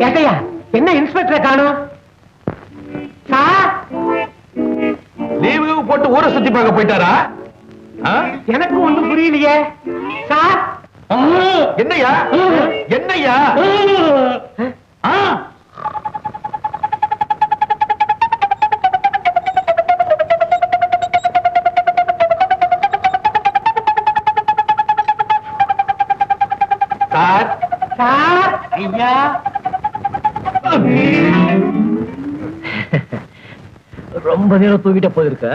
ஏட்டையா, என்ன இன்ஸ்பெக்டரை காணோம்? சார், லீவு போட்டு ஊரை சுத்தி பார்க்க போயிட்டாரா? எனக்கு ஒண்ணும் புரியலையே சார். என்னையா என்னையா? சார் சார், ஐயா, ரொம்ப நேரம் தூங்கிட்ட போயிருக்க.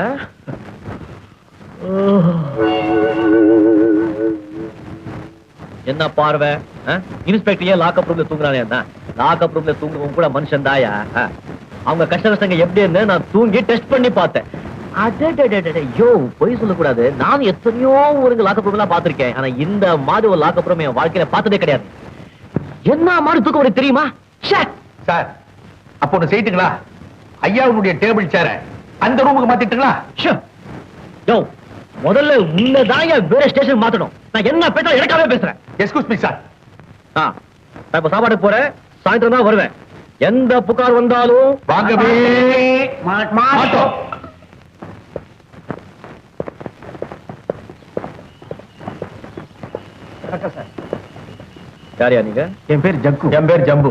என்ன பார்வை? இன்ஸ்பெக்டர் ஏன் லாக்அப் ரூம்ல தூங்குறானே? லாக்அப் ரூம்ல தூங்குறவங்க கூட மனுஷன் தாயா? அவங்க கஷ்ட கஷ்டங்க எப்படி இருந்து நான் தூங்கி டெஸ்ட் பண்ணி பார்த்தேன். ஐயோ, பொய் சொல்லக்கூடாது. நான் எத்தனையோ ஊருக்கு லாக்அப் ரூம் எல்லாம் பார்த்திருக்கேன். ஆனா இந்த மாதிரி ஒரு லாக்அப் ரூம் என் வாழ்க்கையில பார்த்ததே கிடையாது. என்ன மாதிரி தூக்கம் உனக்கு தெரியுமா? சார், அப்போ ஒண்ணு செய்யிட்டுங்களா? ஐயாவுடைய டேபிள் சேர அந்த ரூமுக்கு மாத்திட்டுங்களா? யோ, முதல்ல உன்னதான் வேற ஸ்டேஷன் மாத்தணும். நான் என்ன பேச எனக்காவே பேசுறேன். Excuse me sir. நான் இப்ப சாப்பாடு போறேன். சாயந்தரம் தான் வருவேன். எந்த புகார் வந்தாலும் வாங்கவே மாட்டோம். யாரியா நீங்க? என் பேர் ஜக்கு. என் பேர் ஜம்பு.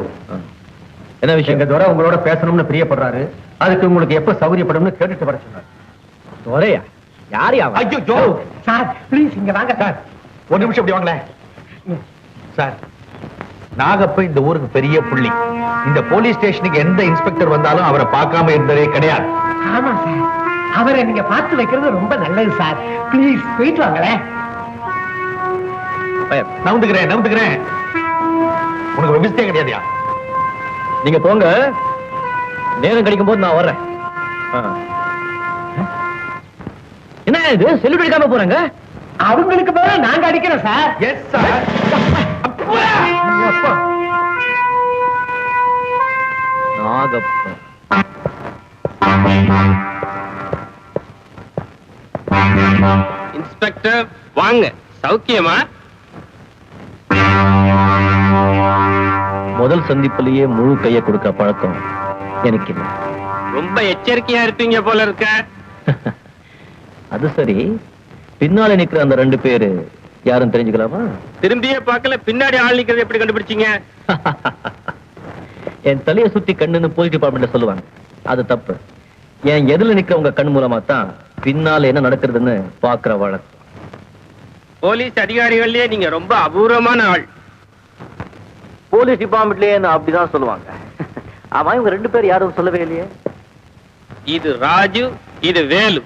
என்ன விஷயம்? எங்க துரை உங்களோட பேசணும்னு பிரியப்படுறாரு. அதுக்கு உங்களுக்கு எப்ப சௌகரியப்படும்னு கேட்டுட்டு வர சொன்னார். துரையா? யாரியா? ஐயோ ஜோ சார், ப்ளீஸ் இங்க வாங்க சார். ஒரு நிமிஷம் இப்படி வாங்களேன் சார். நாகப்ப இந்த ஊருக்கு பெரிய புள்ளி. இந்த போலீஸ் ஸ்டேஷனுக்கு எந்த இன்ஸ்பெக்டர் வந்தாலும் அவரை பார்க்காம இருந்ததே கிடையாது. ஆமா சார், அவரை நீங்க பார்த்து வைக்கிறது ரொம்ப நல்லது சார். ப்ளீஸ் போயிட்டு வாங்களேன். நவுந்துக்கிறேன். உனக்கு விவசாயம் கிடையாதுயா. நீங்க போங்க, நேரம் கிடைக்கும் போது நான் வர்றேன். என்ன இது செல்லுபடி எடுக்காம போறாங்க? அவங்களுக்கு பதிலா நாங்க அடிக்கிறோம் sir. Yes sir. Nagappa inspector வாங்க. சௌக்கியமா? முதல் சந்திப்பிலேயே முழு கையை கொடுக்க பழக்கம் எனக்கு இல்லை. ரொம்ப எச்சரிக்கையா இருப்பீங்க போல இருக்க. அது சரி, பின்னால நிக்கிற அந்த 2 பேரு யாரும் தெரிஞ்சுக்கலாமா? திரும்பியே பார்க்கல, பின்னாடி ஆள் நிக்கிறது எப்படி கண்டுபிடிச்சீங்க? என் தலையை சுத்தி கண்ணுன்னு போலீஸ் டிபார்ட்மெண்ட்ல சொல்லுவாங்க. அது தப்பு. என் எதிரில் நிக்கிறவங்க கண் மூலமா தான் பின்னால என்ன நடக்கிறதுன்னு பாக்குற வழக்கம். போலீஸ் அதிகாரிகளே நீங்க ரொம்ப அபூர்வமான ஆள். போலீஸ் டிபார்ட்மெண்ட்லயே அப்படிதான் சொல்லுவாங்க. ஆமா, இவங்க 2 பேர் யாரும் சொல்லவே இல்லையே. இது ராஜு, இது வேலு.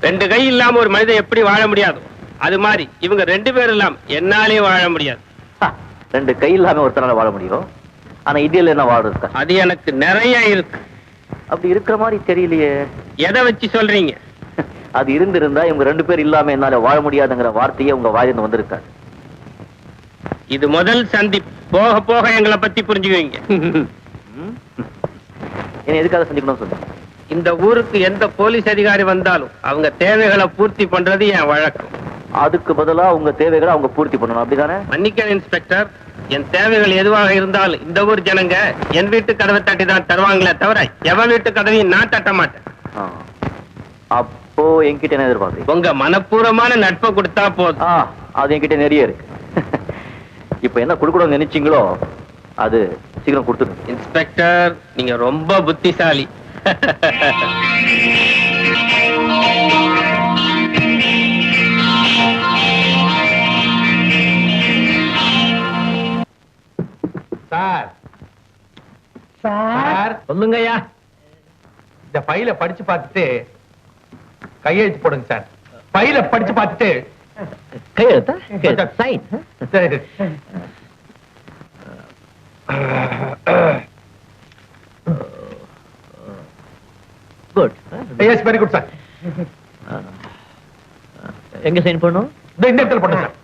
2 கை இல்லாம ஒரு மனிதன் எப்படி வாழ முடியாது, அது மாதிரி இவங்க 2 பேர் இல்லாம என்னாலே வாழ முடியாது. 2 கை இல்லாம ஒருத்தனால வாழ முடியும். ஆனா இந்தியால என்ன வாழ இருக்கா? அது எனக்கு நிறைய இருக்கு. அப்படி இருக்கிற மாதிரி தெரியலையே. எதை வச்சு சொல்றீங்க? அது இருந்திருந்தா இவங்க 2 பேர் இல்லாம என்னால வாழ முடியாதுங்கிற வார்த்தையே உங்க வாயிலிருந்து வந்திருக்காது. இது முதல் சந்திப்பு. போக போக எங்களை பத்தி புரிஞ்சுக்குவீங்க. என்ன எதுக்காக சந்திக்கணும் சொல்லுங்க. இந்த ஊருக்கு எந்த போலீஸ் அதிகாரி வந்தாலும் அவங்க தேவைகளை பூர்த்தி பண்றது என் வழக்கம். அதுக்கு பதிலா உங்க தேவைகளை அவங்க பூர்த்தி பண்ணணும், அப்படிதானே? மன்னிக்க இன்ஸ்பெக்டர், என் தேவைகள் எதுவாக இருந்தாலும் இந்த ஊர் ஜனங்க என் வீட்டு கதவை தட்டி தான் தருவாங்களே தவிர எவன் வீட்டு கதவையும் நான் தட்ட மாட்டேன். அப்போ என்கிட்ட என்ன எதிர்பார்க்குறீங்க? உங்க மனப்பூர்வமான நட்பை கொடுத்தா போதும். அது என்கிட்ட நிறைய இருக்கு. இப்ப என்ன கொடுக்கணும்னு நினைச்சீங்களோ அது சீக்கிரம் கொடுத்துருங்க. இன்ஸ்பெக்டர், நீங்க ரொம்ப புத்திசாலி. சார் சார், சொல்லுங்க ஐயா. இந்த ஃபைல படிச்சு பார்த்துட்டு கையெழுத்து போடுங்க சார். ஃபைல படிச்சு பார்த்துட்டு கையெழுத்தா? சைன். சரி. Good. Yes, very good sir. எங்க சைன் பண்ணணும்? இந்த இடத்துல போடுங்க சார்.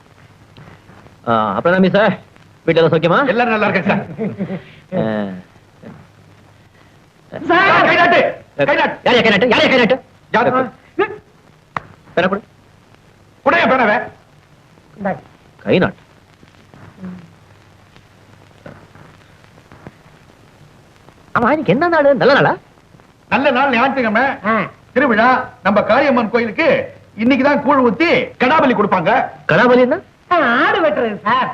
அப்புறம் நம்பி சார், வீட்டுல எல்லாம் சௌக்கியமா? எல்லாரும் நல்லா இருக்கேன் சார். சார், கைநாட்டு, கைநாட்டு. யாரையா கைநாட்டு? யாரையா கைநாட்டு? யாரு? பேனா கொடு. குடையா பேனவே? கை நாட்டு. ஆமா இன்னைக்கு என்ன நாள்? நல்ல நாளா? நல்ல நாள் ஞாயிற்றுக்கிழமை ஆ. திருவிழா. நம்ம காளியம்மன் கோயிலுக்கு இன்னைக்குதான் கூழ் ஊத்தி கடாபலி கொடுப்பாங்க. கடாபலி என்ன? ஆடு வெட்டுறது சார்.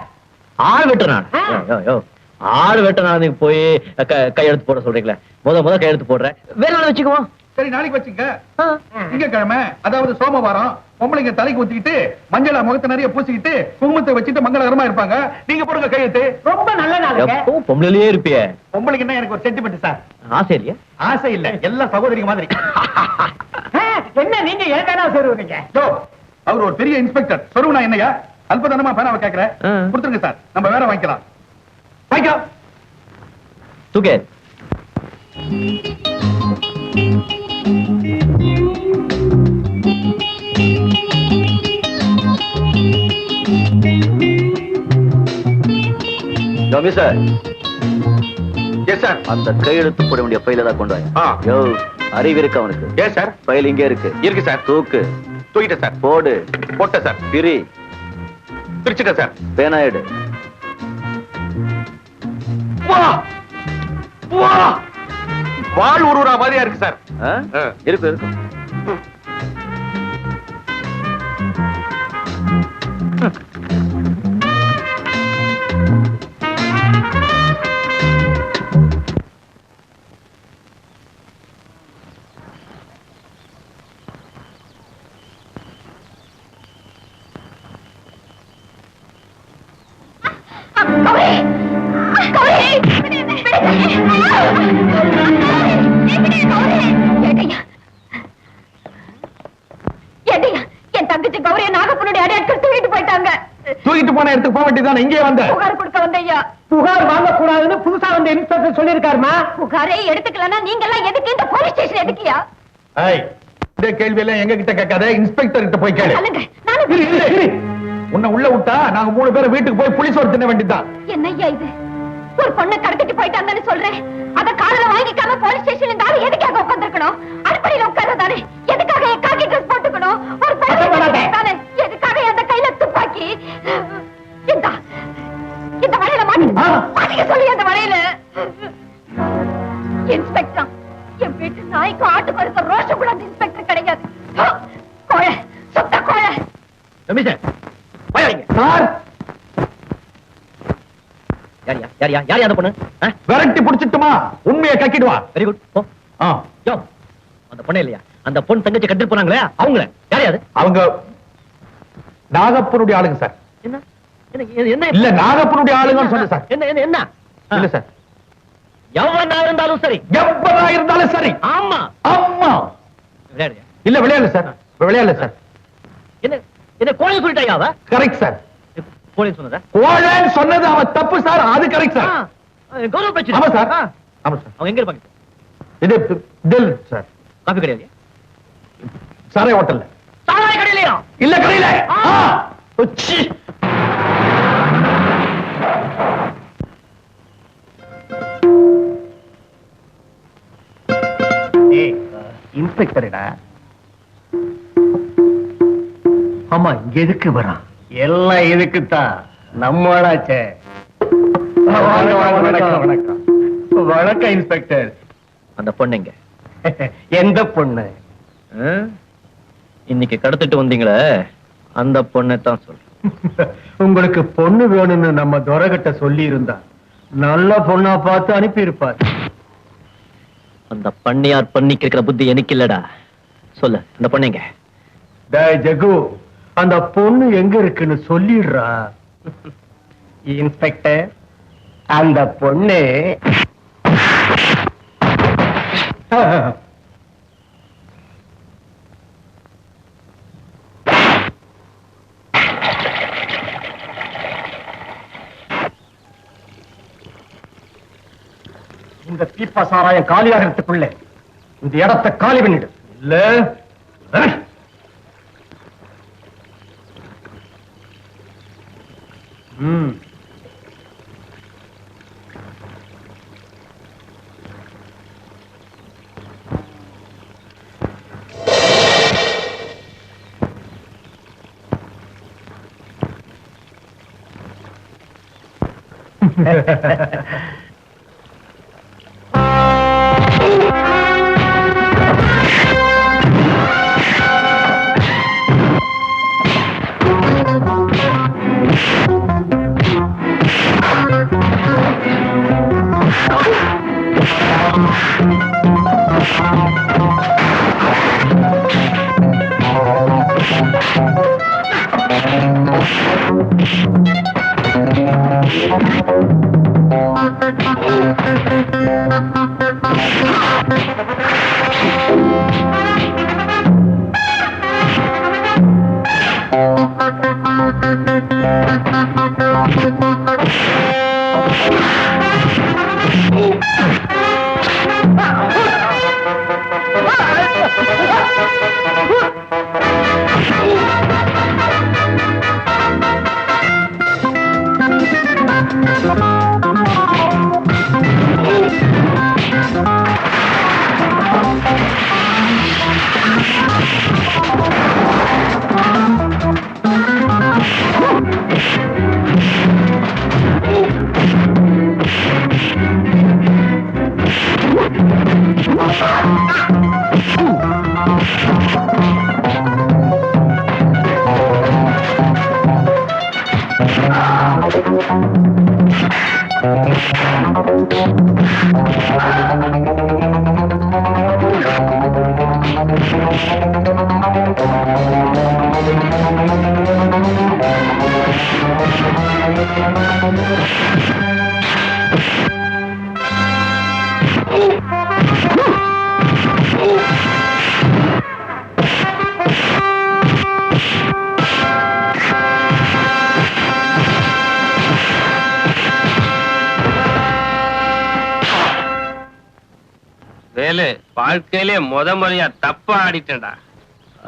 ஆள் வெட்ட நாள். ஆள் வெட்ட நாள் போய் கையெழுத்து போட சொல்றீங்களே, முத கையெழுத்து போடுறேன். வேற நாள் வச்சுக்குவோம். சரி, நாளைக்கு வச்சுங்க. திங்கக்கிழமை, அதாவது சோமவாரம், பொம்பளைங்க தலைக்கு ஊத்திக்கிட்டு மஞ்சள முகத்தை நிறைய பூசிக்கிட்டு குங்குமத்தை வச்சுட்டு மங்களகரமா இருப்பாங்க. நீங்க போடுங்க கையெழுத்து. ரொம்ப நல்ல நாளுங்க. எப்பவும் பொம்பளையிலேயே இருப்பியே. பொம்பளைக்கு என்ன எனக்கு ஒரு சென்டிமெண்ட் சார். ஆசை இல்லையா? ஆசை இல்ல, எல்லா சகோதரிங்க மாதிரி. என்ன நீங்க ஏதானா சொல்லுவீங்க? அவர் ஒரு பெரிய இன்ஸ்பெக்டர். சொருவனா என்னையா அல்பதனமா பேனாவை கேட்கிறேன். கொடுத்துருங்க சார், நம்ம வேற வாங்கிக்கலாம். வாங்கிக்கலாம். தூக்கே. Sir, yes sir. அந்த கையெழுத்து போட வேண்டிய பையில தான் கொண்டு வாங்க. அறிவு இருக்கு அவனுக்கு? Yes sir. பையில் இங்கே இருக்கு. இருக்கு சார். தூக்கு. தூக்கிட்டேன் சார். போடு. போட்டேன் சார். பிரி. பிரிச்சுட்டேன் சார். பேனா எடு. வால் உருவா மாதிரியா இருக்கு சார். இருக்கு இருக்கும். என் தங்கச்சி கௌரிய நாகப்பனுடைய அடையாட்கள் தூக்கிட்டு போயிட்டாங்க. தூக்கிட்டு போன இடத்துக்கு போக வேண்டியதான். இங்கே வந்த புகார் கொடுக்க வந்தையா. புகார் வாங்க கூடாதுன்னு புதுசா வந்த இன்ஸ்பெக்டர் சொல்லிருக்காருமா. புகாரே எடுத்துக்கலன்னா நீங்க எல்லாம் எதுக்கு இந்த போலீஸ் ஸ்டேஷன் எதுக்கியா? இந்த கேள்வி எல்லாம் எங்க கிட்ட கேட்காத, இன்ஸ்பெக்டர் கிட்ட போய் கேளு. சொல்லுங்க. நானும் உன்னை உள்ள விட்டா நாங்க 3 பேரும் வீட்டுக்கு போய் புலிஸ் ஒரு தின்ன வேண்டியதான். என்னய்யா இது? ஒரு பொண்ணை கடத்திட்டு போயிட்டாங்கன்னு சொல்றேன். அத காதுல வாங்கிக்காம போலீஸ் ஸ்டேஷன்ல இந்த ஆளு எதுக்காக உட்கார்ந்திருக்கணும்? அடிப்படையில உட்கார்றதானே? எதுக்காக காக்கி ட்ரெஸ் போட்டுக்கணும்? ஒரு பொண்ணு தானே, எதுக்காக அந்த கையில துப்பாக்கி? இந்த வலையில மாட்டிக்க சொல்லி அந்த வலையில. இன்ஸ்பெக்டர், என் வீட்டு நாய்க்கு ஆட்டுக்கு இருக்க ரோஷம் கூட அந்த இன்ஸ்பெக்டர் கிடையாது. கோழ, சுத்த கோழ. சார், யார் அந்த பொண்ணு? விரட்டி புடிச்சிட்டுமா? உண்மையை கக்கிடுவா. Very good. அந்த பொண்ணு இல்லையா? அந்த பொண்ணு தங்கச்சி கட்டிட்டு போனாங்களே அவங்கள யாரையாது? அவங்க நாகப்பனுடைய ஆளுங்க சார். என்ன என்ன இல்ல, நாகப்பனுடைய ஆளுங்கன்னு சொன்ன சார். என்ன என்ன என்ன இல்ல சார், எவனா இருந்தாலும் சரி, எவ்வளவு இருந்தாலும் சரி. ஆமா ஆமா. விளையாடுறியா? இல்ல, விளையாடல சார். விளையாடல சார். என்ன என்ன கோழை சொல்லிட்டாயா அவ? Correct sir. கோழை சொன்னதா? கோழன்னு சொன்னது அவன் தப்பு சார். அது கரெக்ட் சார். கௌரவ பிரச்சனை. ஆமா சார். ஆமா சார். அவங்க எங்க இருப்பாங்க? இது தில் சார். காபி கடையில? சாரை ஹோட்டல்ல. சாராய கடையிலயா? இல்ல, கடையில. உச்சி. இன்ஸ்பெக்டர்டா. ஆமா, இங்க எதுக்கு வரான்? எல்லாம் இதுக்குத்தான். நம்மளாச்சே. வணக்கம். வணக்கம் இன்ஸ்பெக்டர். அந்த பொண்ணுங்க எந்த பொண்ணு? இன்னைக்கு கடத்திட்டு வந்தீங்களே அந்த பொண்ணை தான் சொல்றேன். உங்களுக்கு பொண்ணு வேணும்னு நம்ம துரைகிட்ட சொல்லி இருந்தா நல்ல பொண்ணா பார்த்து அனுப்பி இருப்பார். அந்த பண்ணியார் பண்ணிக்கு இருக்கிற புத்தி எனக்கு இல்லடா. சொல்லு, அந்த பொண்ணுங்க. டேய் ஜகு, அந்த பொண்ணு எங்க இருக்குன்னு சொல்லிடுறா. இன்ஸ்பெக்டர், அந்த பொண்ணு இந்த தீப்பா சாராயம் காலியாகிறதுக்குள்ள இந்த இடத்தை காலி பண்ணிடு. இல்ல வேலு, வாழ்க்கையிலே முறையா தப்பா ஆடிட்டேன்டா.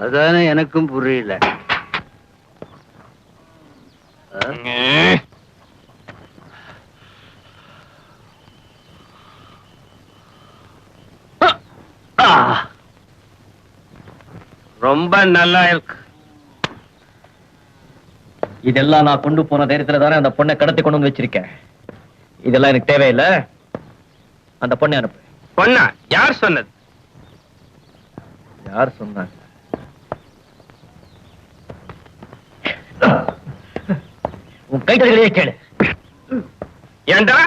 அதானே எனக்கும் புரியல. ரொம்ப நல்லா இருக்கு. இதெல்லாம் நான் கொண்டு போன தைரியத்துல தானே அந்த பொண்ணை கடத்தி கொண்டு வந்து வச்சிருக்கேன். இதெல்லாம் எனக்கு தேவையில்லை. அந்த பொண்ணை அனுப்பு. பொண்ணா? யார் சொன்னது? யார் சொன்னாங்க? உன் கைத்தறிகளையே கேளு. ஏண்டா?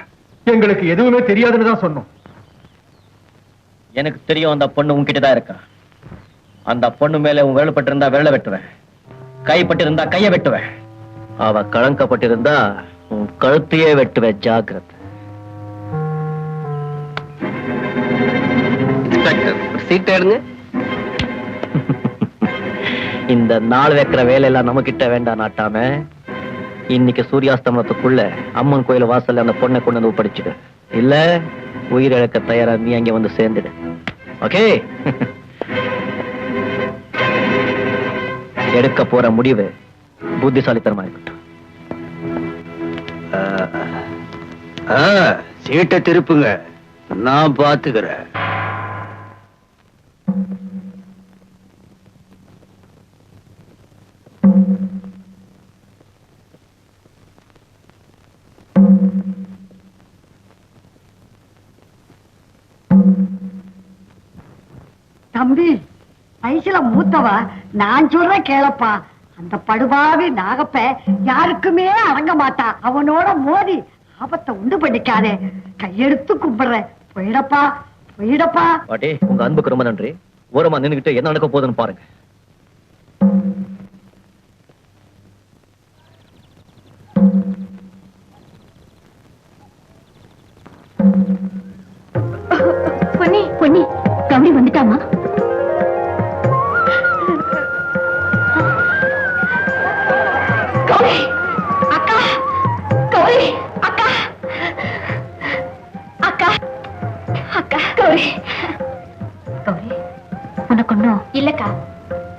எங்களுக்கு எதுவுமே தெரியாதுன்னு தான் சொன்னோம். எனக்கு தெரியும் அந்த பொண்ணு உன்கிட்ட தான் இருக்கா. அந்த பொண்ணு மேல உன் விரல் இருந்தா விரல வெட்டுவேன், கைப்பட்டு இருந்தா கைய வெட்டுவேன், அவ கலங்கப்பட்டிருந்தா உன் கழுத்தையே வெட்டுவேன். ஜாக்கிரதை. சீட் எடுங்க. இந்த நாள் வைக்கிற வேலையெல்லாம் நம்ம கிட்ட வேண்டாம் நாட்டாம. இன்னைக்கு சூரியாஸ்தமனத்துக்குள்ள அம்மன் கோயில் வாசல்ல அந்த பொண்ணை கொண்டு வந்து ஒப்படைச்சிடு. இல்ல உயிரிழக்க தயாரா நீ அங்க வந்து சேர்ந்துடு. ஓகே? எடுக்க போற முடிவு புத்திசாலித்தனமா இருக்கட்டும். சீட்டை திருப்புங்க, நான் பாத்துக்கிறேன். தம்பி, வயசுல மூத்தவ, நான் சொல்ற கேளப்பா. அந்த படுபாவி நாகப்ப யாருக்குமே அடங்க மாட்டா. அவனோட மோதி ஆபத்தை உண்டு பண்ணிக்காதே. கையெடுத்து கும்பிடுற. போயிடப்பா, போயிடப்பா. பாட்டி, உங்க அன்புக்கு ரொம்ப நன்றி. ஓரமா நின்னுகிட்டு என்ன நடக்க போகுதுன்னு பாருங்க. பொன்னி, பொன்னி, கௌரி வந்துட்டாமா? கௌரி அக்கா, கௌரி அக்கா, அக்கா, அக்கா, கௌரி, கௌரி, உனக்கு ஒண்ணும் இல்லக்கா.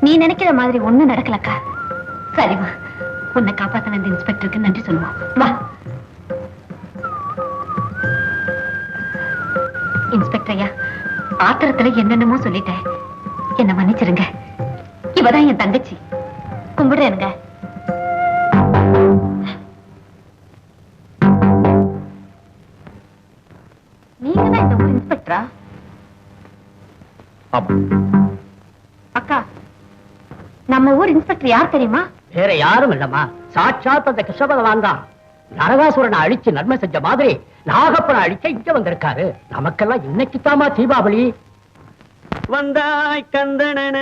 நீ நினைக்கிற மாதிரி ஒண்ணும் நடக்கலக்கா. சரிம்மா, உன்னை காப்பாத்த வந்த இன்ஸ்பெக்டருக்கு நன்றி சொல்லுவோம். வா. இன்ஸ்பெக்டர் ஐயா, ஆத்திரத்துல என்னென்னமோ சொல்லிட்டேன், என்ன மன்னிச்சிருங்க. இவதான் என் தங்கச்சி. கும்பிடுறேனுங்க. நீங்க தான் இந்த ஊர் இன்ஸ்பெக்டரா? அக்கா, நம்ம ஊர் இன்ஸ்பெக்டர் யார் தெரியுமா? வேற யாரும் இல்லம்மா, சாட்சாத் அந்த கிருஷ்ணபகவான் தான். நரகாசுரனை அழிச்சு நன்மை செஞ்ச மாதிரி நாகப்பனை அழிக்க இங்க வந்திருக்காரு. நமக்கெல்லாம் இன்னைக்கு தாமா தீபாவளி. வந்தாய் கந்தனன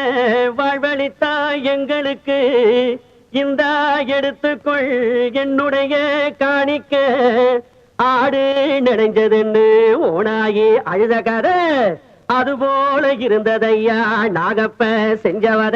வாழ்வழித்தாய் எங்களுக்கு, இந்த எடுத்துக்கொள் என்னுடைய காணிக்க ஆடு நடைஞ்சதுன்னு ஓனாகி அழுத கதை அதுபோல இருந்ததையா நாகப்ப செஞ்சவர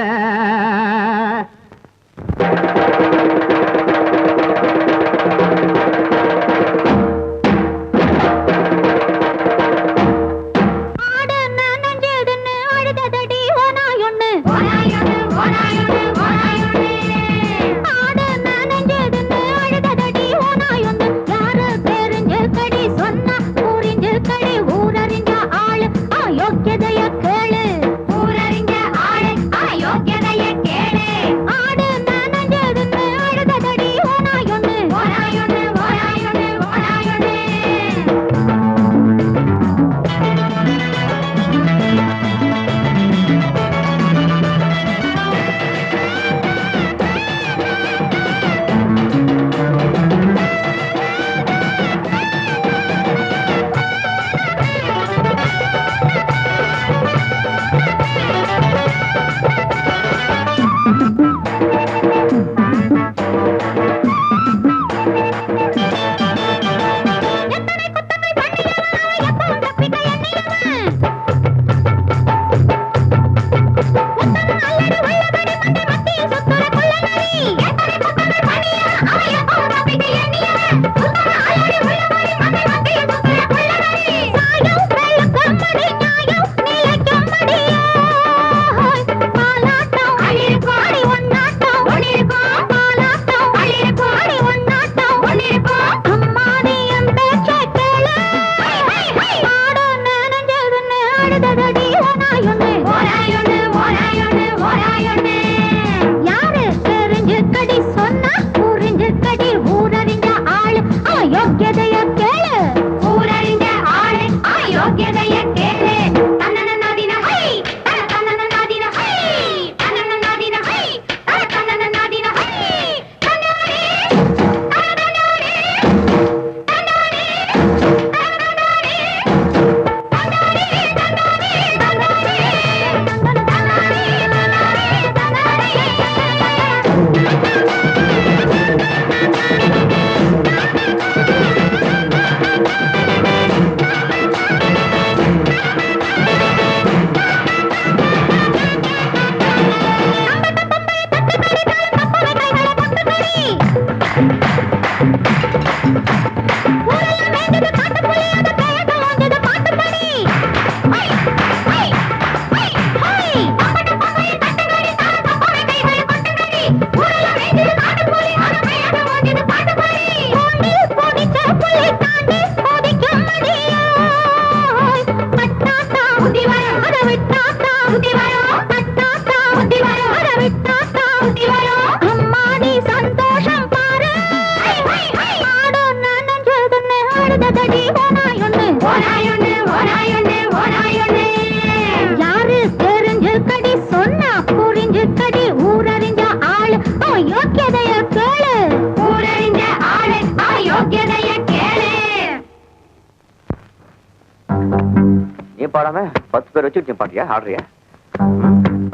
பாடாம 10 பேர் வச்சு பாட்டியா ஆடுறியா?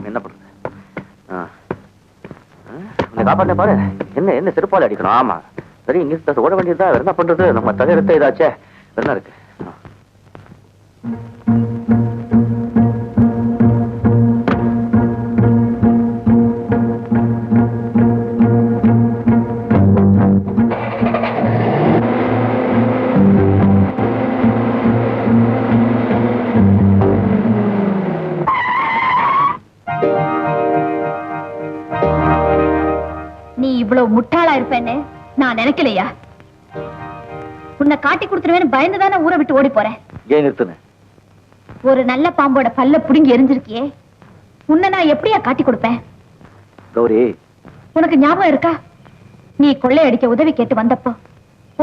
என்ன பண்றது? காப்பாற்ற பாரு. என்ன செருப்பால் அடிக்கணும்? ஆமா சரி, இங்க ஓட வேண்டியதுதான். என்ன பண்றது? நம்ம தலையெடுத்த இதாச்சே. என்ன இருக்கு? முட்டாளா இருப்பேன்னு நான் நினைக்கலையா? உன்னை காட்டி கொடுத்துருவேன்னு பயந்துதானே ஊரை விட்டு ஓடி போறேன். ஏன் நிறுத்துன? ஒரு நல்ல பாம்போட பல்ல புடுங்கி எரிஞ்சிருக்கியே, உன்னை நான் எப்படியா காட்டி கொடுப்பேன்? கௌரி, உனக்கு ஞாபகம் இருக்கா? நீ கொள்ளையடிக்க உதவி கேட்டு வந்தப்போ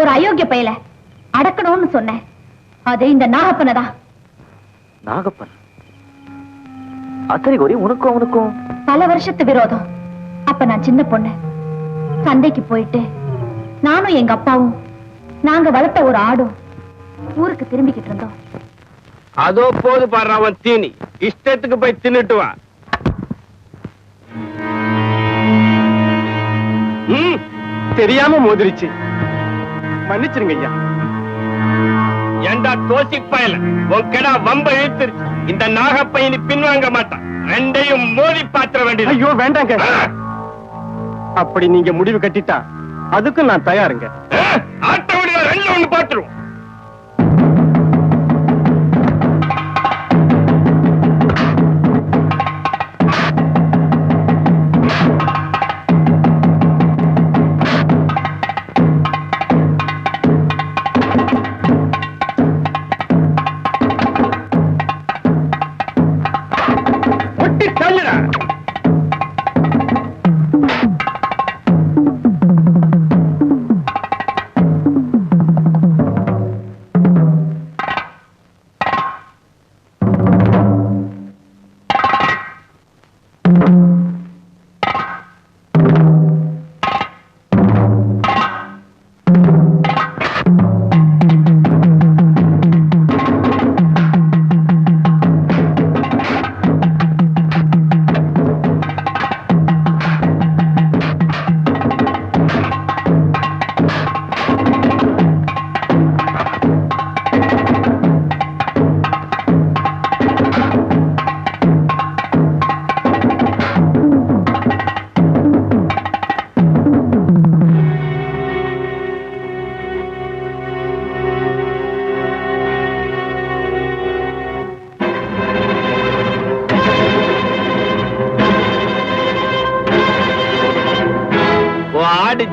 ஒரு அயோக்கிய பயல அடக்கணும்னு சொன்னேன். அது இந்த நாகப்பனை தான். நாகப்பன்? அத்தனை கௌரி, உனக்கும் அவனுக்கும் பல வருஷத்து விரோதம். அப்ப நான் சின்ன பொண்ணு. சந்தைக்கு போயிட்டு நானும் எங்க அப்பாவும் நாங்க வளர்த்த ஒரு ஆடும் ஊருக்கு திரும்பிக்கிட்டு இருந்தோம். அதோ போது பாரு அவன் தீனி. இஷ்டத்துக்கு போய் தின்னுட்டு வா. தெரியாம மோதிருச்சு. மன்னிச்சிருங்க ஐயா. ஏண்டா தோசி பயல, உன் கிடா வம்ப இழுத்துருச்சு. இந்த நாகப்பையனி பின்வாங்க மாட்டான். ரெண்டையும் மோதி பாத்திர வேண்டியது. ஐயோ வேண்டாங்க. அப்படி நீங்க முடிவு கட்டிட்டா அதுக்கும் நான் தயாருங்க. ஆட்டோட ரெண்டு ஒண்ணு பாத்துருவோம்.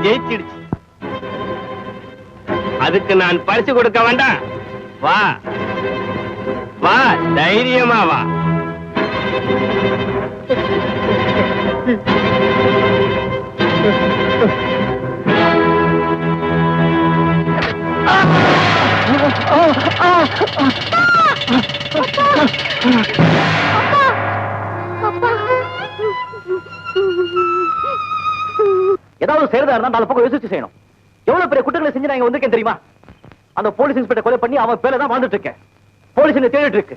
ஜெயிச்சிடுச்சு. அதுக்கு நான் பரிசு கொடுக்க வேண்டாம். வா வா, தைரியமா வா. ஏதாவது செய்யறதா இருந்தா நாலு பக்கம் யோசிச்சு செய்யணும். எவ்வளவு பெரிய குற்றங்களை செஞ்சு நான் இங்க வந்திருக்கேன் தெரியுமா? அந்த போலீஸ் இன்ஸ்பெக்டர் கொலை பண்ணி அவன் பேர்ல தான் வாழ்ந்துட்டு இருக்கேன். போலீஸ் என்ன தேடிட்டு இருக்கு.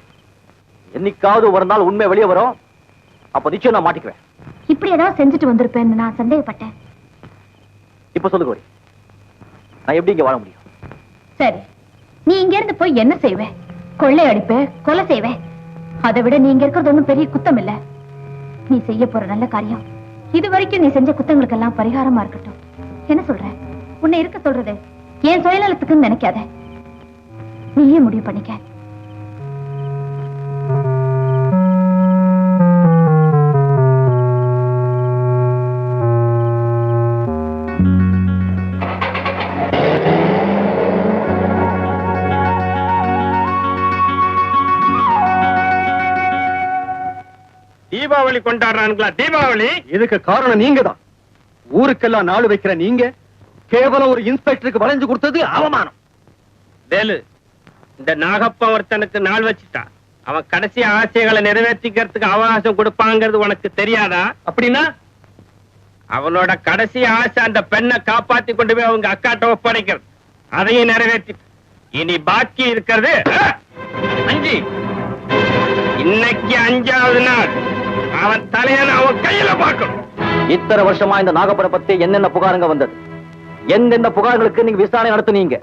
என்னைக்காவது ஒரு நாள் உண்மை வெளியே வரும். அப்ப நிச்சயம் நான் மாட்டிக்குவேன். இப்படி ஏதாவது செஞ்சுட்டு வந்திருப்பேன்னு நான் சந்தேகப்பட்டேன். இப்ப சொல்லு கோரி, நான் எப்படி இங்க வாழ முடியும்? சரி, நீ இங்க இருந்து போய் என்ன செய்வே? கொள்ளை அடிப்பே, கொலை செய்வே. அதை விட நீ இங்க இருக்கிறது ஒண்ணும் பெரிய குத்தம் இல்ல. நீ செய்ய போற நல்ல காரியம் இது வரைக்கும் நீ செஞ்ச குத்தங்களுக்கெல்லாம் பரிகாரமா இருக்கட்டும். என்ன சொல்ற? உன்னை இருக்க சொல்றது என் சுயநலத்துக்குன்னு நினைக்காத. நீயே முடிவு பண்ணிக்க. தீபாவளி கொண்டாடுறானுங்களா? தீபாவளி இதுக்கு காரணம் நீங்க தான். ஊருக்கெல்லாம் நாடு வைக்கிற நீங்க கேவலம் ஒரு இன்ஸ்பெக்டருக்கு வளைஞ்சு கொடுத்தது அவமானம். வேலு, இந்த நாகப்பன் ஒருத்தனுக்கு நாள் வச்சுட்டான். அவன் கடைசி ஆசைகளை நிறைவேற்றிக்கிறதுக்கு அவகாசம் கொடுப்பாங்கிறது உனக்கு தெரியாதா? அப்படின்னா அவனோட கடைசி ஆசை அந்த பெண்ணை காப்பாத்தி கொண்டு போய் அவங்க அக்காட்ட ஒப்படைக்கிறது. அதையும் நிறைவேற்றி இனி பாக்கி இருக்கிறது 5. இன்னைக்கு 5வது நாள். அவன் தலையனை அவன் கையில பார்க்கணும். இத்தனை வருஷமா இந்த நாகப்பனை பத்தி என்னென்ன புகாருங்க வந்தது? என்னென்ன புகார்களுக்கு நீங்க விசாரணை நடத்துனீங்க?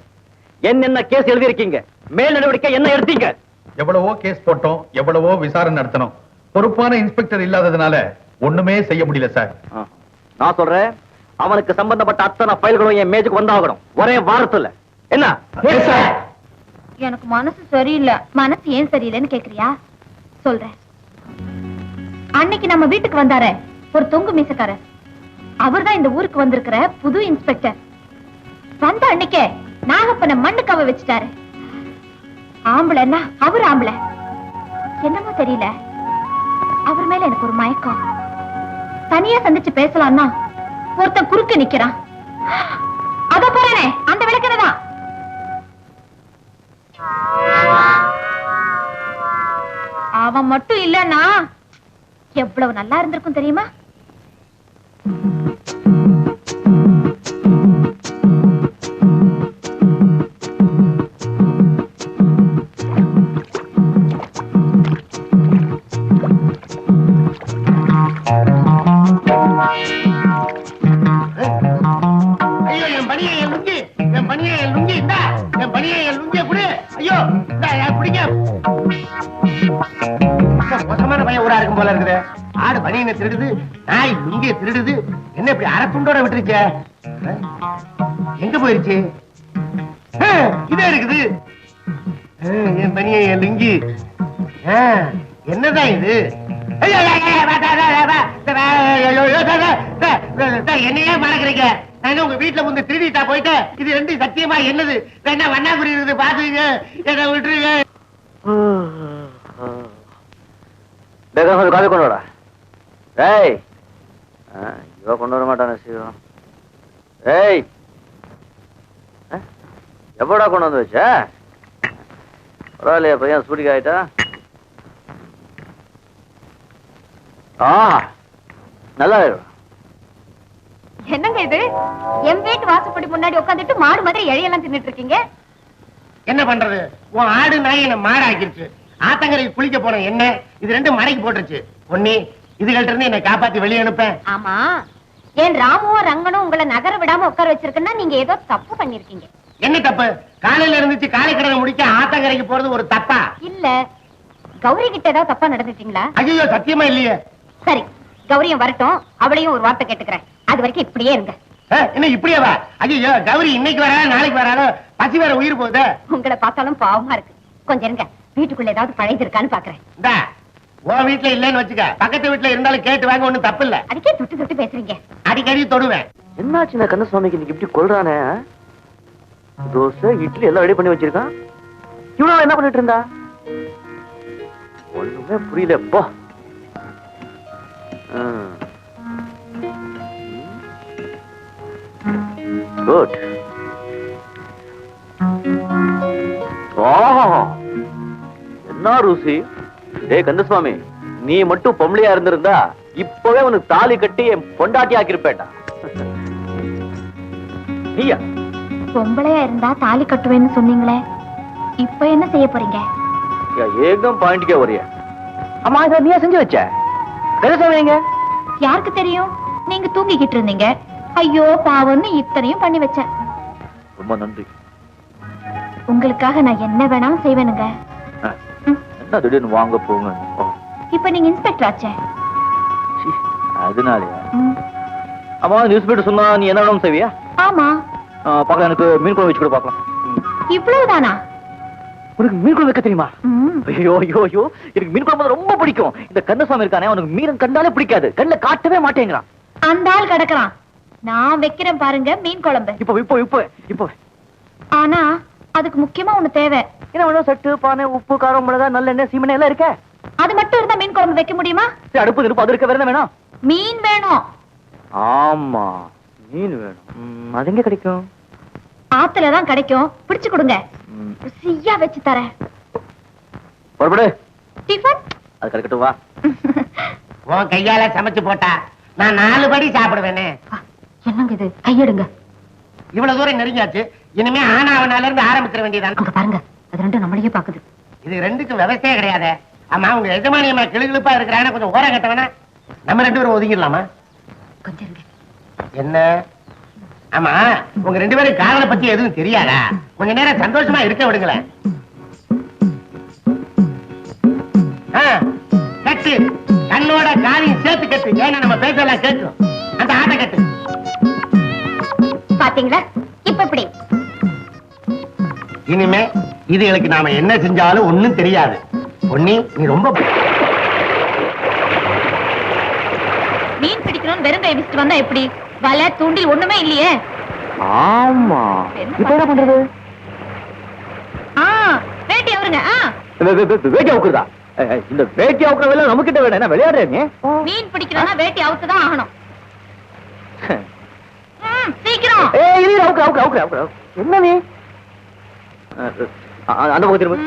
என்னென்ன கேஸ் எழுதியிருக்கீங்க? மேல் நடவடிக்கை என்ன எடுத்தீங்க? எவ்வளவோ கேஸ் போட்டோம், எவ்வளவோ விசாரணை நடத்தணும். பொறுப்பான இன்ஸ்பெக்டர் இல்லாததுனால ஒண்ணுமே செய்ய முடியல சார். நான் சொல்றேன், அவனுக்கு சம்பந்தப்பட்ட அத்தனை ஃபைல்களும் என் மேஜுக்கு வந்தாகணும், ஒரே வாரத்துல. என்ன? எனக்கு மனசு சரியில்லை. மனசு ஏன் சரியில்லைன்னு கேக்குறியா? சொல்றேன். அன்னைக்கு நம்ம வீட்டுக்கு வந்தாரே ஒரு தொங்கு மீசக்காரர், அவர்தான் இந்த ஊருக்கு வந்திருக்கிற புது இன்ஸ்பெக்டர். வந்த அன்னைக்கே நாகப்பனை மண்ணுக்காவ வச்சுட்டாரு. ஆம்பளைன்னா அவர் ஆம்பளை. என்னமோ தெரியல, அவர் மேல எனக்கு ஒரு மயக்கம். தனியா சந்திச்சு பேசலாம்னா ஒருத்தன் குறுக்க நிக்கிறான். அத போறேனே அந்த விளக்கறதான். அவன் மட்டும் இல்லன்னா எவ்வளவு நல்லா இருந்திருக்கும் தெரியுமா? என் லுங்கி இந்தா, என் பனியை என் லுங்கிய குடு. ஐயோ இந்தா, பிடிங்க. மோசமான பையன் ஊரா இருக்கும் போல இருக்குது. ஆடு பனியனை திருடுது, நாய் லுங்கிய திருடுது. என்ன இப்படி அரை துண்டோட விட்டுருச்சே? எங்க போயிருச்சு? இதே இருக்குது. என் பனியை என் லுங்கி. என்னதான் இது? என்னையே மறக்கிறீங்க? நான் உங்க வீட்டுல வந்து திருடிட்டா போயிட்டு இது ரெண்டு சத்தியமா என்னது? வேணா வண்ணாக்குறி இருக்குது, பாத்துங்க. என்ன விட்டுருங்க. காஃபி கொண்டு வாடா. ஏய் இவ கொண்டு வர மாட்டான சிவம். ஏய் எப்படா கொண்டு வந்து வச்ச? பரவாயில்லையா பையன் சூடிக்கு ஆயிட்டா? நல்லா என்னங்க இது? என் வீட்டு வாசப்படி முன்னாடி உட்காந்துட்டு மாடு மாதிரி இழையெல்லாம் தின்னுட்டு இருக்கீங்க. என்ன பண்றது? உன் ஆடு நாய் என்ன மாடு ஆக்கிருச்சு. ஆத்தங்கரைக்கு குளிக்க போன என்ன இது ரெண்டும் மடக்கி போட்டுருச்சு. பொன்னி, இதுகள்ட்ட இருந்து என்னை காப்பாத்தி வெளியே அனுப்பேன். ஆமா, ஏன் ராமுவும் ரங்கனும் உங்களை நகர விடாம உட்கார வச்சிருக்குன்னா நீங்க ஏதோ தப்பு பண்ணிருக்கீங்க. என்ன தப்பு? காலையில இருந்துச்சு காலை கடனை முடிக்க ஆத்தங்கரைக்கு போறது ஒரு தப்பா? இல்ல, கௌரி கிட்ட ஏதாவது தப்பா நடந்துட்டீங்களா? ஐயோ சத்தியமா இல்லையே. சரி, கௌரியும் வரட்டும், அவளையும் ஒரு வார்த்தை கேட்டுக்கிறேன். அது வரைக்கும் இப்படியே இருங்க. என்ன இப்படியாவா? ஐயோ கௌரி இன்னைக்கு வராது நாளைக்கு வராது, பசி வேற உயிர் போகுது. உங்களை பார்த்தாலும் பாவமா இருக்கு. கொஞ்சம் இருங்க, வீட்டுக்குள்ள ஏதாவது பழையது இருக்கான்னு பாக்குறேன். இந்தா, உன் வீட்டுல இல்லன்னு வச்சுக்க, பக்கத்து வீட்டுல இருந்தாலும் கேட்டு வாங்க, ஒண்ணும் தப்பு இல்ல. அதுக்கே தொட்டு தொட்டு பேசுறீங்க. அடிக்கடி தொடுவேன். என்னாச்சு நான் கண்ணசுவாமிக்கு இன்னைக்கு இப்படி கொள்றானே? தோசை இட்லி எல்லாம் ரெடி பண்ணி வச்சிருக்கான். இவ்வளவு என்ன பண்ணிட்டு இருந்தா? ஒண்ணுமே புரியல. போ. குட். என்ன ருசி? டேய் கந்தசுவாமி, நீ மட்டும் பொம்பளையா இருந்திருந்தா இப்பவே உனக்கு தாலி கட்டி என் பொண்டாட்டி ஆக்கிருப்பேன்டா. நீயா பொம்பளையா இருந்தா தாலி கட்டுவேன்னு சொன்னீங்களே, இப்ப என்ன செய்ய போறீங்க? ஏகம் பாயிண்ட்க்கே வரியா? அம்மா இதை நீயா செஞ்சு வச்ச? கந்தசுவாமிங்க யாருக்கு தெரியும்? நீங்க தூங்கிக்கிட்டு இருந்தீங்க. ஐயோ பாவம்னு இத்தனையும் பண்ணி வச்சேன். ரொம்ப நன்றி. உங்களுக்காக நான் என்ன வேணாலும் செய்வேனுங்க. என்ன திடீர்னு வாங்க போங்க. இப்ப நீங்க இன்ஸ்பெக்டர் ஆச்சே. அதனாலயா? அம்மா நியூஸ் பேப்பர் சொன்னா நீ என்ன வேணும் செய்வியா? ஆமா. பார்க்கலாம், எனக்கு மீன் குழம்பு வச்சு கூட பார்க்கலாம். இவ்வளவுதானா? உனக்கு மீன் குழம்பு வைக்க தெரியுமா? ஐயோ ஐயோ ஐயோ, எனக்கு மீன் குழம்பு ரொம்ப பிடிக்கும். இந்த கந்தசுவாமி இருக்கானே, அவனுக்கு மீன் கண்டாலே பிடிக்காது. கண்ணுல காட்டவே மாட்டேங்கிறான். அந்த ஆள் கிடக்குறான். நான் வைக்கிறேன் பாருங்க மீன் குழம்பு. இப்போ இப்போ இப்போ இப்போ ஆனா அதுக்கு முக்கியமா ஒண்ணு தேவை. என்ன வேணும்? சட்டு, பானை, உப்பு, காரம், மிளகா, நல்லெண்ணெய், சீமெண்ணெய் எல்லாம் இருக்க. அது மட்டும் இருந்தா மீன் குழம்பு வைக்க முடியுமா? அடுப்பு இருப்பு அது இருக்க. வேற என்ன வேணும்? மீன் வேணும். ஆமா, மீன் வேணும். அது எங்க கிடைக்கும்? ஆத்துலதான் கிடைக்கும். பிடிச்சு கொடுங்க, ருசியா வச்சு தரேன். புறப்படு. டிஃபன் அது கிடைக்கட்டும், வா. உன் கையால சமைச்சு போட்டா நான் 4 படி சாப்பிடுவேனே. என்னங்க இது? கையெடுங்க. இவ்வளவு தூரம் நெருங்கியாச்சு, இனிமே ஆனாவனால இருந்து ஆரம்பிச்சிட வேண்டியதான். அங்க பாருங்க, அது ரெண்டும் நம்மளையே பாக்குது. இது ரெண்டுக்கும் விவசாயம் கிடையாது. ஆமா, உங்க எஜமானியமா கிளுகிழுப்பா இருக்கிறான கொஞ்சம் ஓரம் கட்டவனா? நம்ம 2 பேரும் ஒதுங்கிடலாமா? கொஞ்சம் இருங்க. என்ன? ஆமா, உங்க 2 பேரும் காதலை பத்தி எதுவும் தெரியாதா? கொஞ்ச நேரம் சந்தோஷமா இருக்க விடுங்களேன். கட்டு, கண்ணோட காலையும் சேர்த்து கட்டு. ஏன்னா நம்ம பேசலாம் கேட்கும். அந்த ஆட்டை கட்டு. பாத்தீங்களா? இப்ப இப்படி இனிமே இதுகளுக்கு நாம என்ன செஞ்சாலும் ஒண்ணும் தெரியாது. பொன்னி, நீ ரொம்ப மீன் பிடிக்கணும்னு வெறும் கை விசிட்டு வந்தா எப்படி? வலை, தூண்டில் ஒண்ணுமே இல்லையே. ஆமா, இப்ப என்ன பண்றது? வேட்டி அவருங்க. வேட்டி அவுக்குறதா? இந்த வேட்டி அவுக்குற வேலை நம்ம கிட்ட வேணும். என்ன விளையாடுறீங்க? மீன் பிடிக்கணும்னா வேட்டி அவுத்துதான் ஆகணும். சீக்கிரம். என்ன நீ அந்த பக்கம் திரும்ப.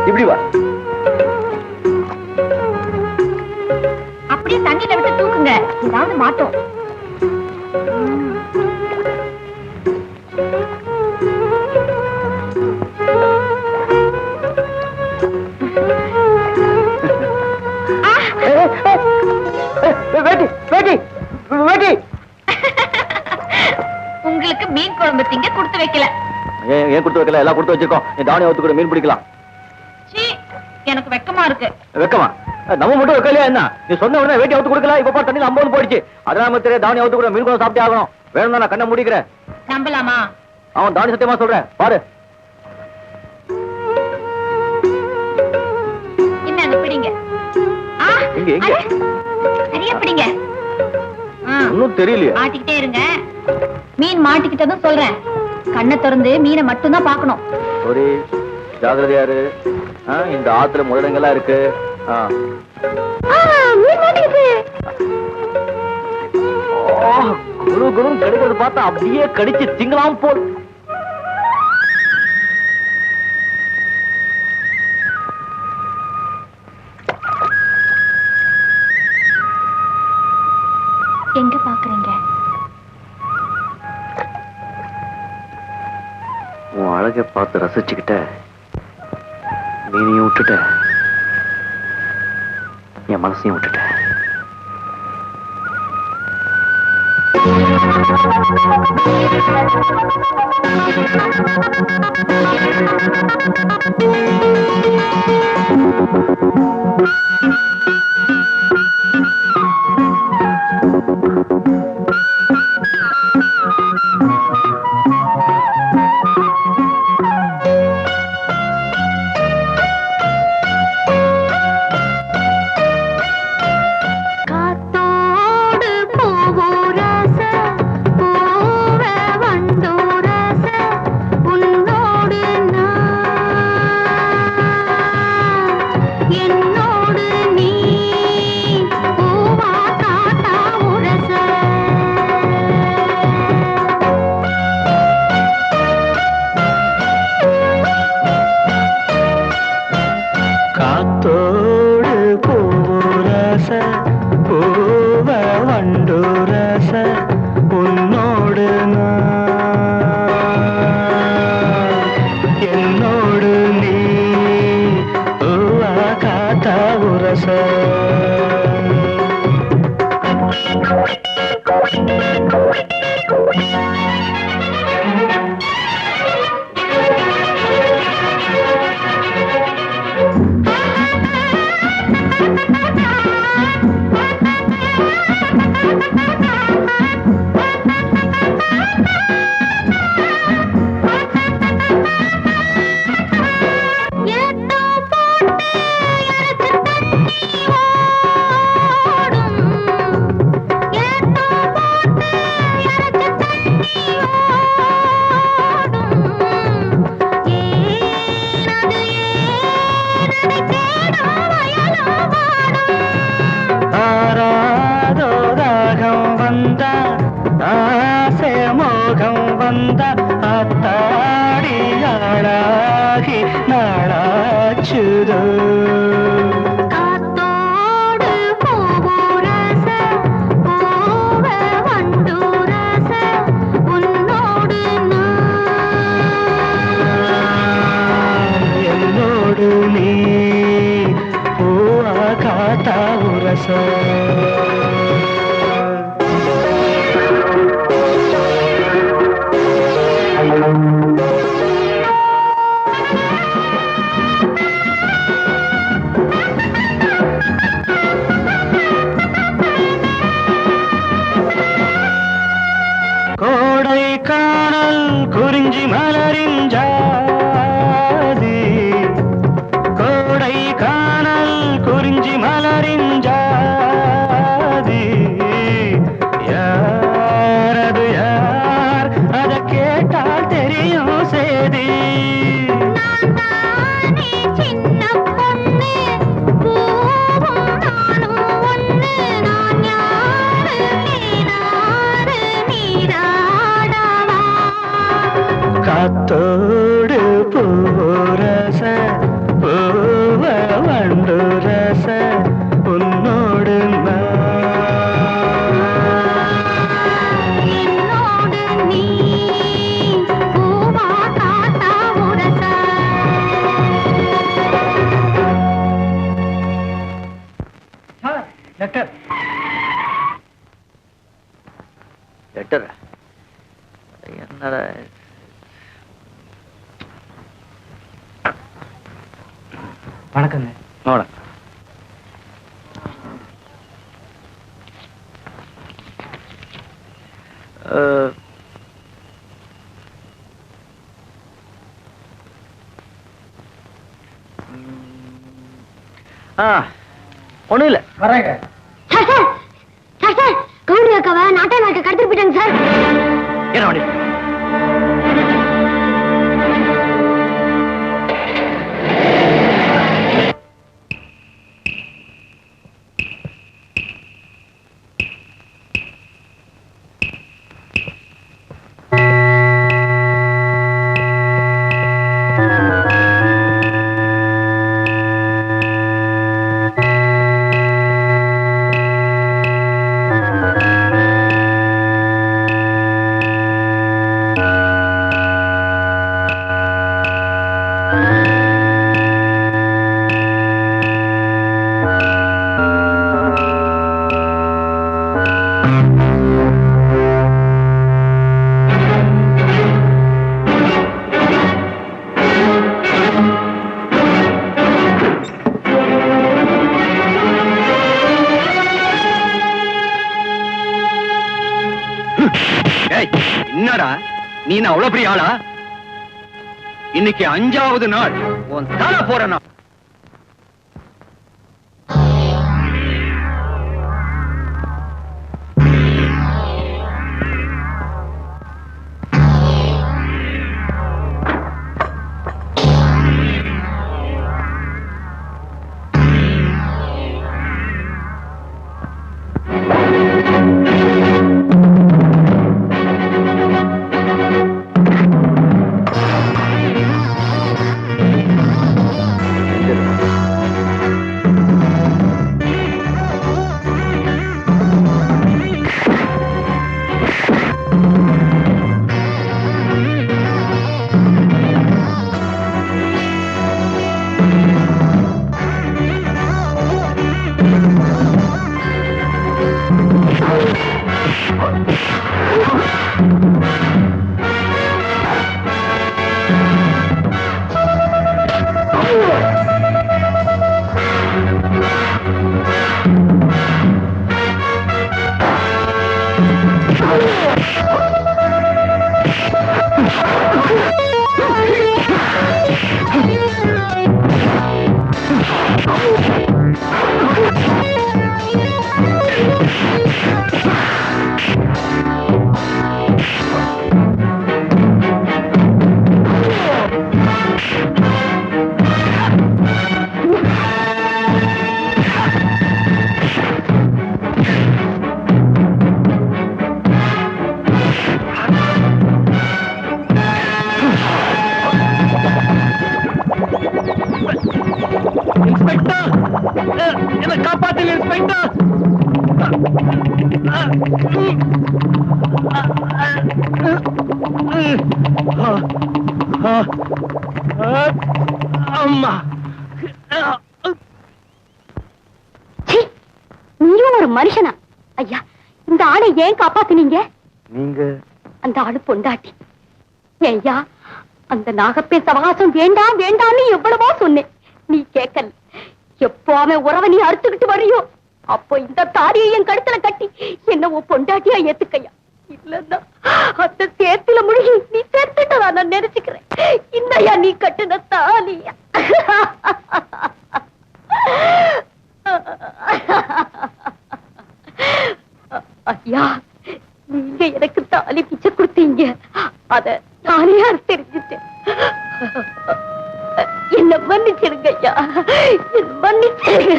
இப்படி வா. அப்படியே தண்ணியில விட்டு தூக்குங்க, ஏதாவது மாட்டோம். வேட்டி வேட்டி வேட்டி. உங்களுக்கு மீன் குழம்பு திங்க கொடுத்து வைக்கல. ஏன் கொடுத்து வைக்கல? எல்லாம் கொடுத்து வச்சிருக்கோம். நீ தாவணி ஊத்து கூட மீன் பிடிக்கலாம். எனக்கு வெக்கமா இருக்கு. வெக்கமா? நம்ம மட்டும் வைக்கலையா என்ன? நீ சொன்ன உடனே வேட்டி அவுத்து கொடுக்கல. இப்ப தண்ணி 50 போயிடுச்சு. அதனால தெரிய தாவணி அவுத்து கூட மீன் குழம்பு சாப்பிட்டே ஆகணும். வேணும்னா நான் கண்ணை முடிக்கிறேன். நம்பலாமா? அவன் தாவணி சத்தியமா சொல்றேன் பாரு. என்ன பிடிங்க. எங்க எங்க? சரியா பிடிங்க. ஒன்னும் தெரியலையே. மாட்டிக்கிட்டே இருங்க. மீன் மாட்டிக்கிட்டதும் சொல்றேன். கண்ணை திறந்து மீனை மட்டும் தான் பாக்கணும். சரி, ஜாகிரதையா இரு. இந்த ஆத்துல முதலங்கள்லாம் இருக்கு. மீன் மாட்டிக்கிட்டு. குரு குரு கடிக்கிறது பார்த்தா அப்படியே கடிச்சு திங்கலாம் போல். எங்க பாக்குறீங்க? உன் அழகை பார்த்து ரசிச்சுக்கிட்ட மீனையும் விட்டுட்ட, என் மனசையும் விட்டுட்ட. லெட்டர் லெட்டர் என்னடா வணக்கங்க. வணக்கம். ஒண்ணும் இல்ல வரேங்க. சார் கவுண்டர் அக்காவை நாட்டை நாட்டை கடத்திட்டு போயிட்டாங்க சார். என்ன வண்டி என்னடா நீ அவ்வளவு பெரிய ஆளா? இன்னைக்கு 5வது நாள் உன் தலை போற நாள். என்ன காப்பாத்துங்க இன்ஸ்பெக்டர். அம்மா நீயும் ஒரு மனுஷனா? ஐயா, இந்த ஆளை ஏன் காப்பாத்துனீங்க? நீங்க அந்த ஆளு பொண்டாட்டி. ஐயா, அந்த நாகப்பே சவகாசம் வேண்டாம் வேண்டாம்னு எவ்வளவோ சொன்னேன், நீ கேட்கல. எப்போ அவன் உறவை நீ அறுத்துக்கிட்டு வரையோ அப்போ இந்த தாலியை என் கழுத்துல கட்டி என்ன உன் பொண்டாட்டியா ஏத்துக்கையா. இல்லன்னா அந்த சேத்துல முழுகி நீ சேர்த்துட்டதா நான் நினைச்சுக்கிறேன். இன்னையா நீ கட்டுன தாலியா? ஐயா, நீங்க எனக்கு தாலி பிச்சை கொடுத்தீங்க, அத நானே தெரிஞ்சுட்டேன். என்ன மன்னிச்சிருங்க ஐயா, என்ன மன்னிச்சிருங்க.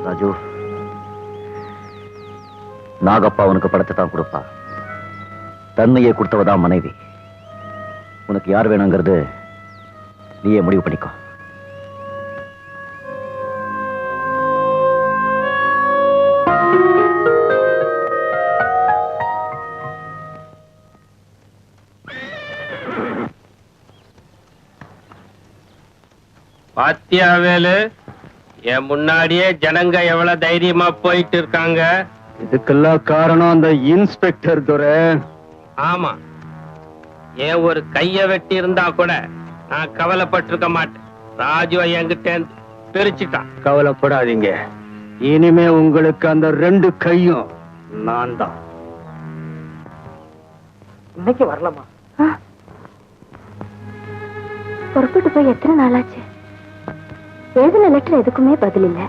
ராஜு, நாகப்பா உனக்கு படத்தை தான் கொடுப்பா. தன்மையை கொடுத்தவதான் மனைவி. உனக்கு யார் வேணுங்கிறது நீயே முடிவு பண்ணிக்கோ. பாத்தியா வேலு, என் முன்னாடியே ஜனங்க எவ்வளவு தைரியமா போயிட்டு இருக்காங்க. இதுக்கெல்லாம் காரணம் அந்த இன்ஸ்பெக்டர் துரை. ஆமா, ஏன் ஒரு கைய வெட்டி இருந்தா கூட நான் கவலைப்பட்டிருக்க மாட்டேன். ராஜு என்கிட்ட பிரிச்சுட்டான். கவலைப்படாதீங்க, இனிமே உங்களுக்கு அந்த 2 கையும் நான் தான். இன்னைக்கு வரலாமா? புறப்பட்டு போய் எத்தனை நாளாச்சு? எழுதின லெட்டர் எதுக்குமே பதில் இல்லை.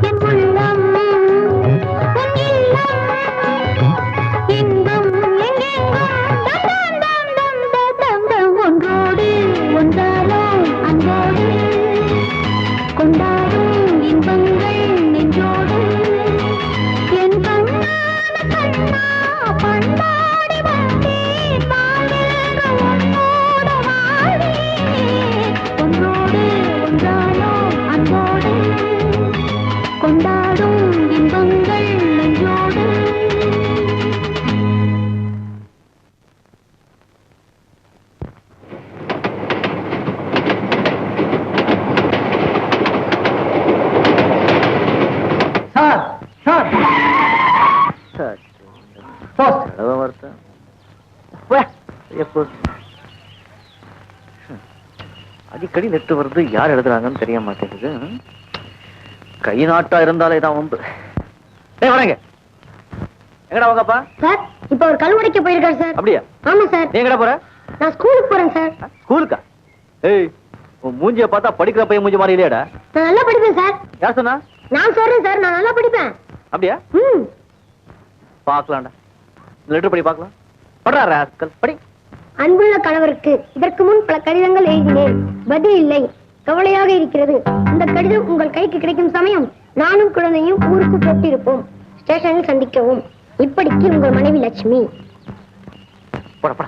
என் அடிக்கடி லெட்டர் வருது, யார் எழுதுறாங்கன்னு தெரிய மாட்டேங்குது. கை நாட்டா இருந்தாலே தான் உண்டு. வரேங்க. எங்கடா வாங்கப்பா? சார் இப்ப ஒரு கல் உடைக்க போயிருக்காரு சார். அப்படியா? ஆமா சார். நீ எங்கடா போற? நான் ஸ்கூலுக்கு போறேன் சார். ஸ்கூலுக்கா? ஏய், உன் மூஞ்சிய பார்த்தா படிக்கிற பையன் மூஞ்சி மாதிரி இல்லையாடா? நான் நல்லா படிப்பேன் சார். யார் சொன்னா? நான் சொல்றேன் சார், நான் நல்லா படிப்பேன். அப்படியா? பாக்கலாம்டா. லெட்டர் படி பாக்கலாம். படுறா ராஸ்கல், படி. அன்புள்ள கணவருக்கு இதற்கு முன் பல கடிதங்கள் எழுதினேன், பதில் இல்லை. கவலையாக இருக்கிறது. இந்த கடிதம் உங்கள் கைக்கு கிடைக்கும் சமயம் நானும் குழந்தையும் ஊருக்கு போட்டிருப்போம். ஸ்டேஷனில் சந்திக்கவும். இப்படிக்கு உங்கள் மனைவி லட்சுமி. போட போட.